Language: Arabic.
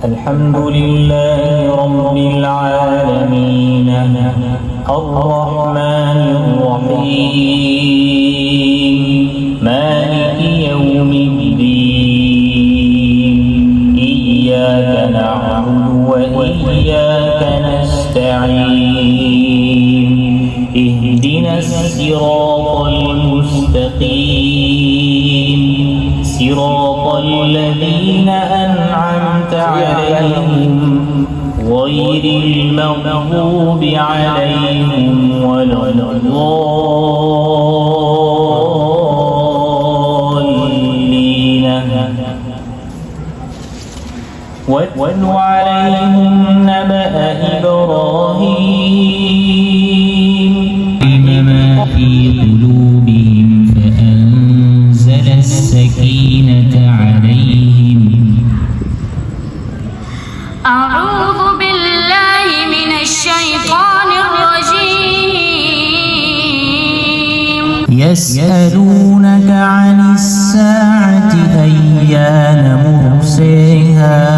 الحمد لله رب العالمين الرحمن الرحيم مالك يوم الدين إياك نعبد وإياك نستعين اهدنا الصراط المستقيم صراط الذين أنعمت عليهم غير المغضوب عليهم ولا الضالين واتل عليهم نبأ إبراهيم ما في قلوبهم فأنزل السكينة عليهم. أعوذ بالله من الشيطان الرجيم. يسألونك عن الساعة أيان مرساها